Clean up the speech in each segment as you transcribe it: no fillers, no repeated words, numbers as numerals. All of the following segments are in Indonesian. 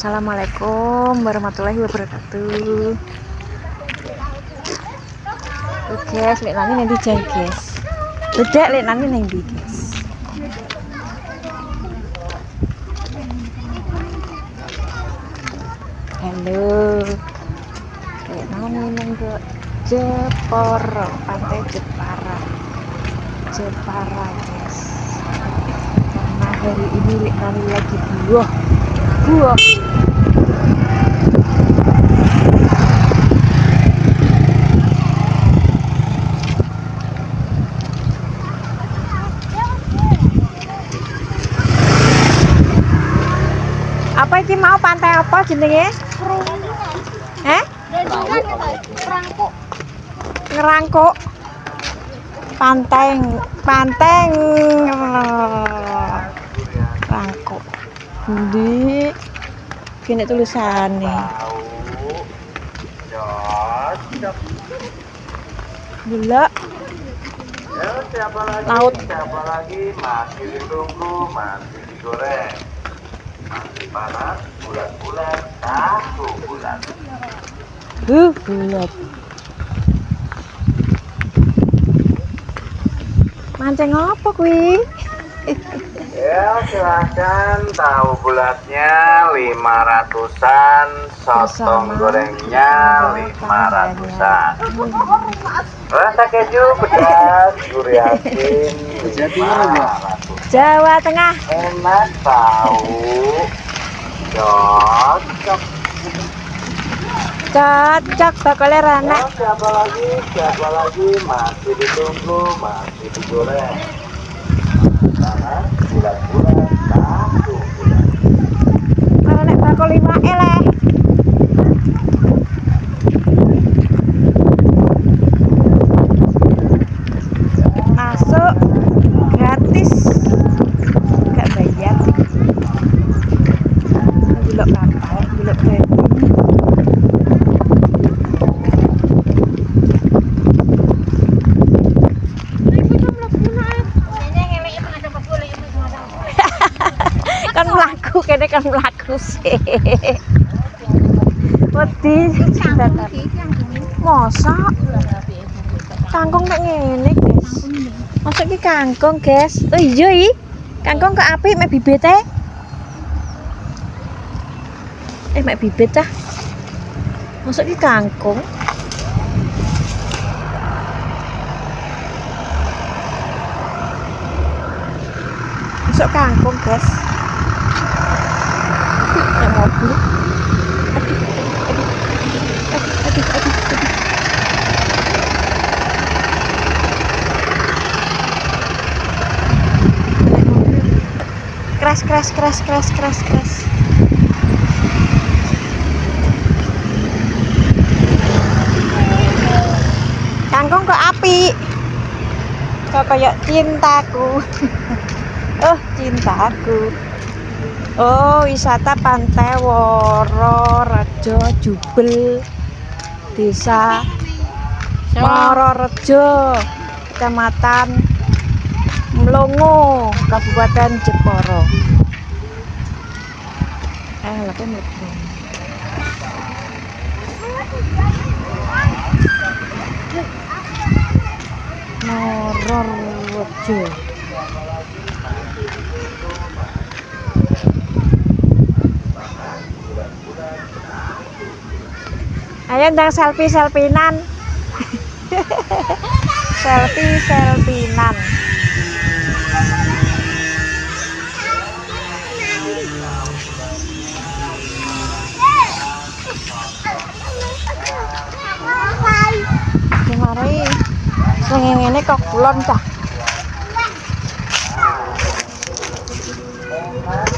Assalamualaikum warahmatullahi wabarakatuh. Guys, lek nang ndi jan guys. Bedek lek nang ndi guys. Halo. Lek nang ndi Jepara, pantai Jepara. Jepara guys. Karena hari ini lek nang lagi buah. Apa iki mau pantai apa jenenge? Ngerangkuk. Pantai Rangkuk. Ndi kene tulisane. Gula. Laut. Siapa lagi masih ditunggu, masih digoreng. Masih panas, bulat-bulat, 1 bulan. Bulat. Mancing apa kuwi? Ya, silahkan tahu bulatnya 500-an, sotong gorengnya 500-an. Rasa keju pedas, gurih asin 500. Jawa Tengah. Enak tahu. Cocok. Cocok bakale ranek. Oh, siapa lagi masih ditunggu, masih digoreng. Panas, bulat-bulat, 1 bulan. Ranek bakal 5 eleh. Masuk gratis. Enggak bayar. Gulok kapal, gulok baby. Kene kan mlaku sih. Wedi mosok kangkung nek ngene, guys. Mosok iki kangkung, guys. Oh iya iki. Kangkung kok apik mek bibite. Mek bibit ta. Mosok iki kangkung. Mosok kangkung, guys. Mobil. Aduh. Keras. Kangkung kok apik. Kok kayak cintaku. Cintaku. Oh, wisata Pantai Wororejo Jubel, Desa Wororejo, Kecamatan Mlongo, Kabupaten Jepara. Lha mlebu. Wororejo. Ayo ndang selfie-selfinan. Selfie-selfinan. Mari. Sing ngene kok kulon cah.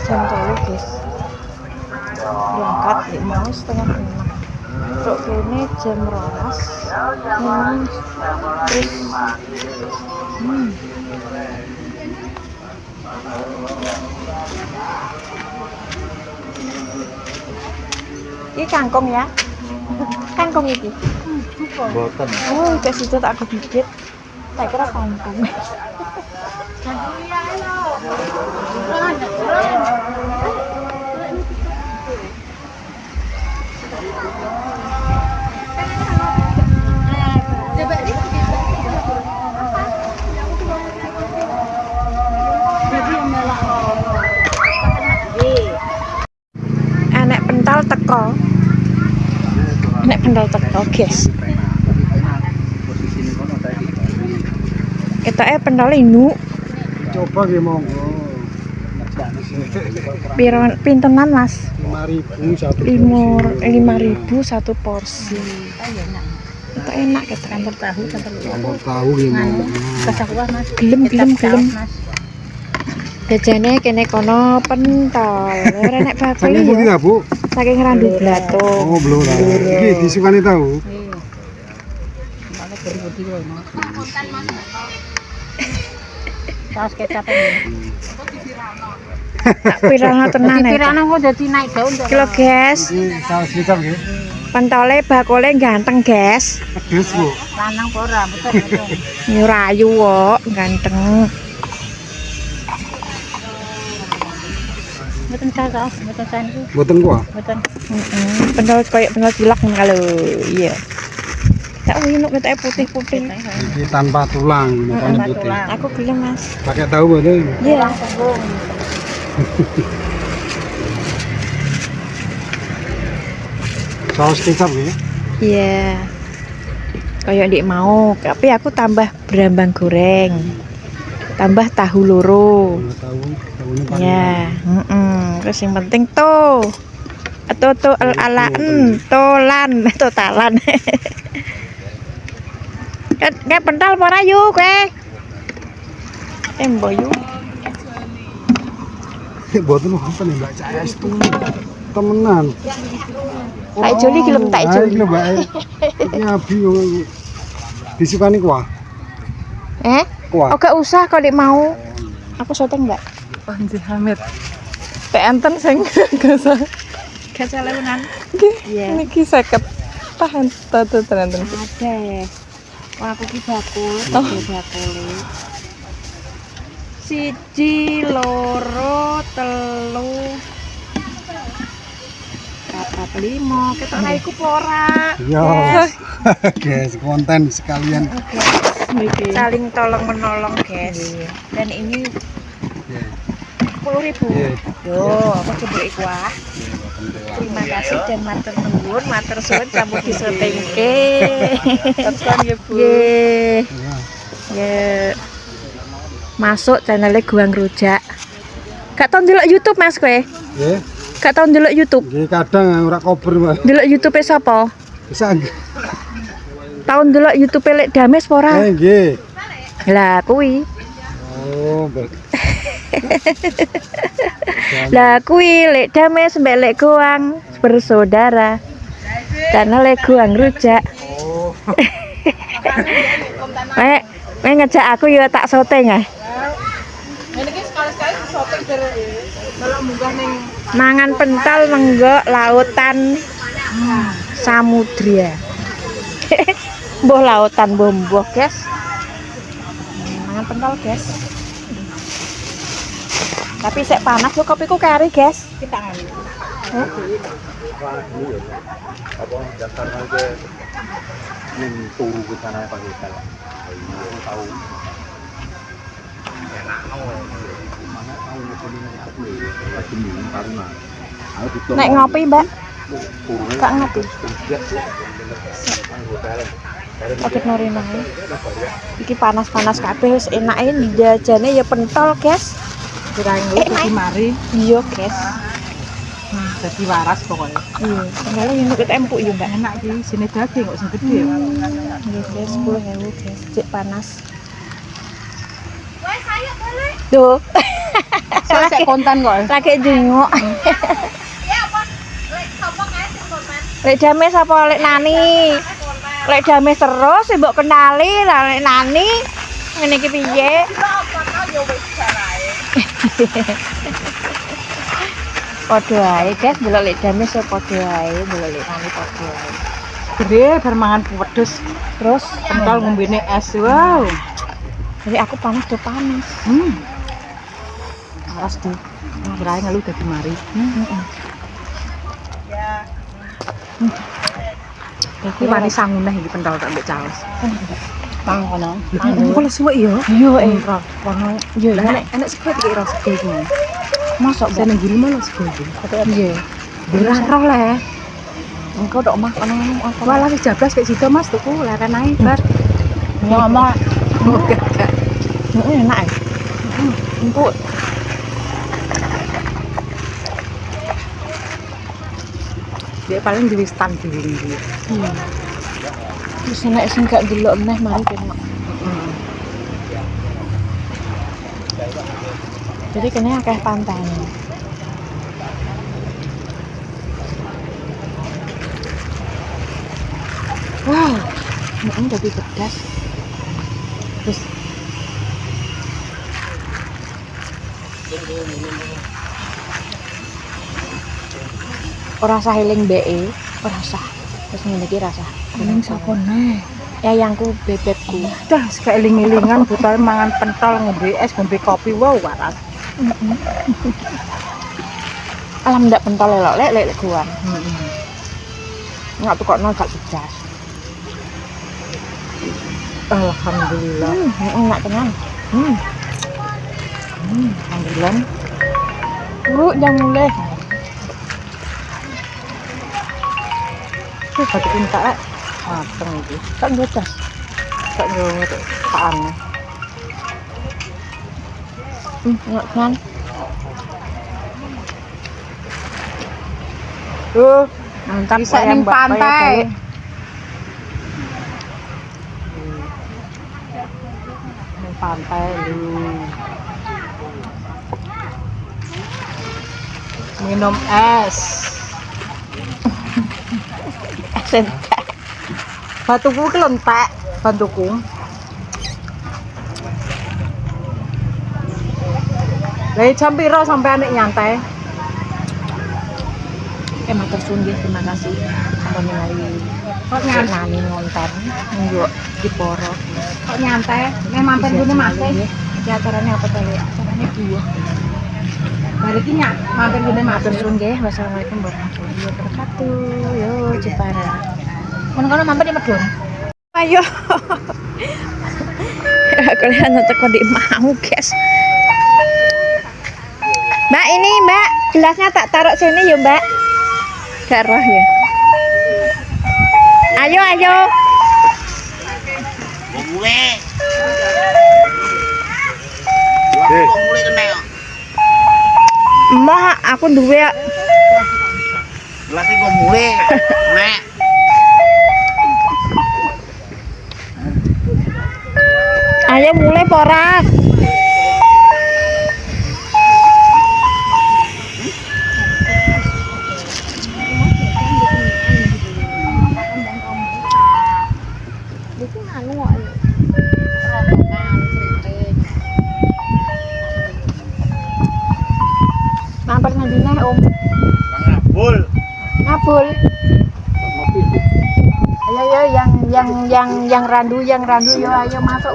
Jam 3, guys. Berangkat di mau 5:30. Truk kene jam 12. Terus Ini kangkung ya? Kangkung iki. Boten. Oh, kayak situ tak aku bibit. Tak kira kangkung. Pentol teko, guys. Ketoke pentol inu. Coba nggih monggo. Pintenan, Mas? 5.000 satu porsi. Itu enak ketok. Campur tahu, campur tahu nggih monggo. Kasakuan Mas. Gelem. Mas. Jajane kene kono pentol. Ora nek bakul Saking putih ya. ta, Bu? Saking randu blato. Oh, blora. Iki disukani tahu. Iya. Mana beri-beri wae Mas. Saus kecap ini. Tak pirana tenan. Pirana kok dadi naik daun to. Kilo, guys. Iki saus kecap nggih. Pentole bakule ganteng, guys. Pedes, Bu. Lanang apa ora, betul. Nyurayu kok, ganteng. Mboten saus, mboten sanku. Mboten kuah. Mboten. Pentol koyo pentol cilok kalau iya. Tak winuk ketoke putih-putih. Iki tanpa tulang, makanya putih. Aku gelem, Mas. Pakai tahu mboten? Iya. Saus kecap nggih. Iya. Kayak ndik mau, tapi aku tambah berambang goreng. Tambah tahu loro. Tahunya paling. Ya, terus yang penting tuh. Atau alaan, tolan, totalan. Kayak pentol apa rayu kowe? Emboyu. Mboten apa nih Mbak Cahaya itu. Temenan. Tak joli gelem tak joli. Iki lho Mbak. Iki abi disukani kuah. Kuah. Oh, gak usah kalau mau. Aku syuting enggak? Panji Hamid. Teh enten sing gasa. Gasa leunan. Iya. Niki 50. Tahan tuh tenan. Ada. Wah, aku ki bakul, bakul. 1, 2, 3, 4, 5. Ketok raiku ora. Yo. Guys, konten sekalian. Saling tolong menolong, guys. Dan ini 10.000. Yo, aku coba kuah. Terima kasih dan matur nuwun, matur suwun sampun disetengke. Tekan ya, Bu. Ya. Masuk channelnya Guang Rujak. Gak tau ndelok YouTube, Mas kowe? Nggih. Gak tau ndelok YouTube. Nggih, kadang ora kober, Mas. Ndelok YouTube sapa? Bisa nggih. Tau ndelok YouTube Lek Dames apa ora? Nggih. Lah kuwi. Oh, Lah kuwi Lek Dames mbek Lek Guang bersaudara. Channel Guang Rujak. Oh. Ngejak aku ya tak syuting ah. Ini ki sekali-sekali shopping kalau munggah ning Mangan pentol nenggok lautan samudra. Mbuh lautan mbuh, guys. Mangan pentol, guys. Tapi sik panas yo kopiku kari, guys. kita ngani. Apa dasar aja ning turu ke sana pakai salah. Tahu. Nek ngopi, Mbak. Kak ngopi. Paket norina. Iki panas-panas kabeh wis enake dijajane ya pentol, guys. Kurang dadi mari. Iya, guys. Dadi waras pokoknya. Iya, tinggal yang nek empuk ya, Mbak. Enak iki sini daging kok sing gede. Iya, guys, 10.000, guys. Cek panas. Wes, ayo boleh. Duh. Saya kontan kok. Lagi jenguk. Lek Dames apa Lek Nani? Lek Dames terus mbok kenali lah Lek Nani. Ngene iki piye? Padha ae, guys, delok Lek Dames ya padha ae, delok Lek Nani padha ae. Gede bar mangan pedes. Terus Pentol ngombene es. Wow. jadi aku panas tuh panas. Waras tuh. Kirain ngelu dadi mari. Iki wani sanguneh iki pentol tak mbek caos. Pang kono. Kok suwe ya? Iya, Kono. iya. Lah enek sego iki ora sego iki. Mosok Saya nang giri malah sego iki. iya. Ora roh le. Engko dok mah kono apa malah wis jablas kayak situ Mas tuku leren ae bar. Ngomong gak. Enak ya. Empuk. Dia paling di stand di dia. Terus nek sing gak delok neh mari kena. Jadi kene akeh pantai. Wow, ini jadi pedas. Terus ora sah eling BE, ora sah. Terus ngene iki rasa. Eling sapa neh? Yayangku bebekku. Dah sek eling-elingan butuh mangan pentol, ngombe es, ngombe kopi, wow waras. Alam ndak pentol lek kuan. Enggak tukokno gak pedas. Alhamdulillah. Enak tenan. Alhamdulillah. Jam mulai. Tuh batu pinta mateng iki. Tak ngedas. Tak ngedes paane. Enak kan? Mantap bisa ning pantai. Pantai lu minum es entek batuku ki lentek batuku lha jam piro sampai anek nyantai matur suwun nggih terima kasih sampun ningali kok nyantai ngonten nunggu diporo kok nyantai mampir ngene Mas iki acarane apa to ya acarane buah bari iki mampir ngene matur suwun nggih wassalamualaikum warahmatullahi wabarakatuh yo Jepara kono mampir di Medun ayo kalian teko di mau guys Mbak ini Mbak gelasnya tak taruh sini ya Mbak gak roh ya ayo mulai Mbah aku duwe gelasnya gue mulai nek ayo mulai pora mampir nang neh Om ngabul ayo yang randu yo ayo masuk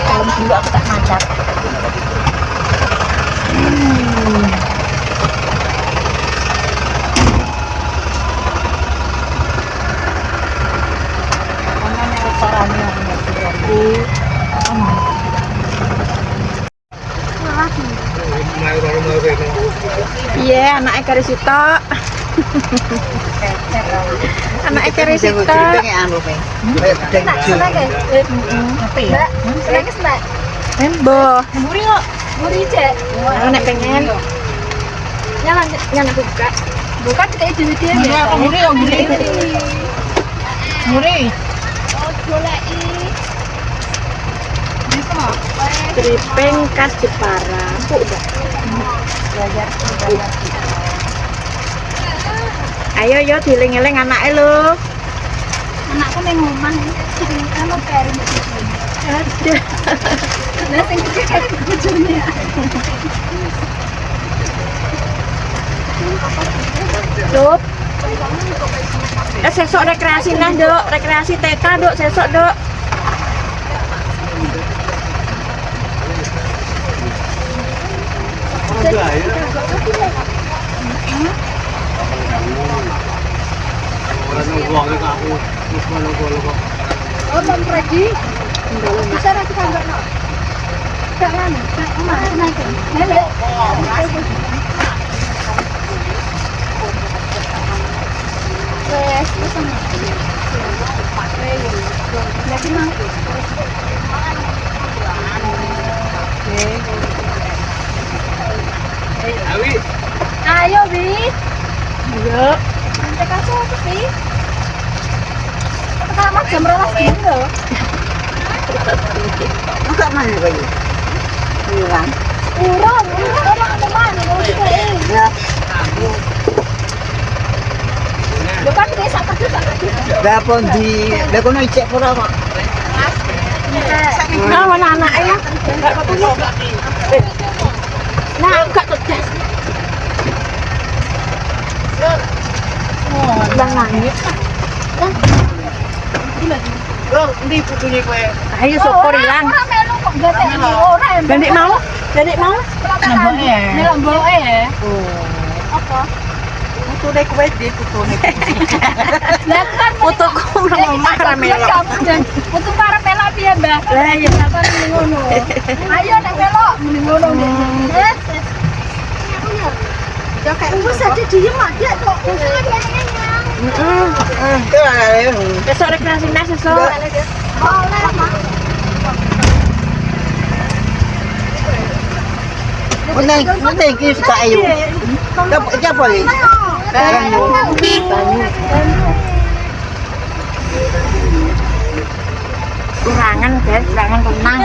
kalau dulu aku tak macet iya anaknya Karisito anaknya Karisito Embo muri cek nek pengen nyala buka kayak dewe-dewe muri goleki tripeng khas Jepara empuk dah ayo yo dieling-eling anake lho anakku ning omah anu peri ada nah sing kecil bojone Dok. Sesok rekreasi nah, Dok. Rekreasi TK, Dok. Sesok, Dok. juga ya. Orang nunggu aku, nunggu. Oh, Bang Freddy. Bisa nanti kan enggak? Enggak kan? Naik. Nenek. Wes, wes sama. Lagi mang. Awi. Ayo, Bi. Ayo. Nanti kasih apa, Bi? Pertama jam 12 dulu. Masa mana lagi? Hilang. Urang ada mana? Ya. Depan desa kerja. Dapon di, dapon no cek pura mak. Nah, mana anaknya? Enggak ketemu. Nah, enggak tegas. Bang nangis. Bro, ini putunya kue. Ayo syukur hilang. Ora melu kok gak ora. Dandek mau? Dandek mau? Ini lomboke ya. Apa? Putunya kue di putunya. Lah kan Fotoku nang omah ra melok. Putu para melok piye, Mbah? Lah iya sampean muni ngono. Ayo nek melok muni ngono. Yes. Ya kayak wis aja diem aja kok. Itu lah. Besok rekreasi nas besok. Boleh, Mak. Meneng kita suka ayu. Siapa ini? Banyu. Kurangan, guys, kurangan tenang.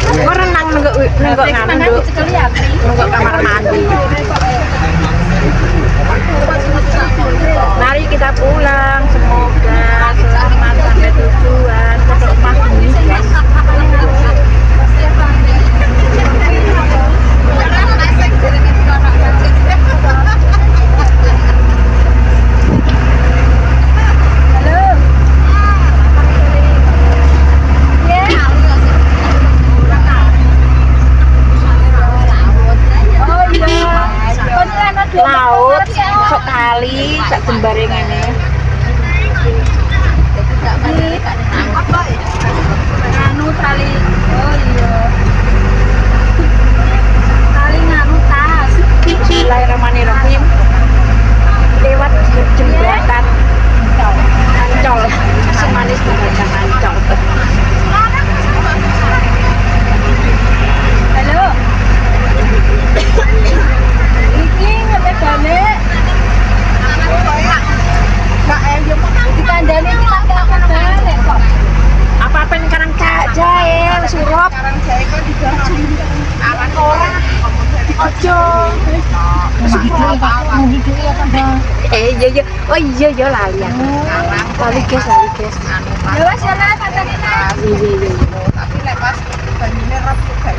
Kok renang nenggok nganu, nenggok kamar mandi. Mari kita pulang, semoga selamat sampai tujuan ke rumah ini, guys. Laut, sok kali, sak jembare ngene. Anu tali. Oh iya. Tali nganu tas. Bismillahirrahmanirrahim. Lewat jembatan Ancol, semanis jembatan Ancol. Halo. Iki ngepegane. Kak ayo makan dikandani iki tak balik kok. Apa sekarang jahe, surup. Sekarang saya kok digaji. Akan orang. Ojo. Iya. Oh iya lali aku. Lali guys. Ya wes ya lah, Pak Tanina. Iya. Tapi nek pas banyune rep juga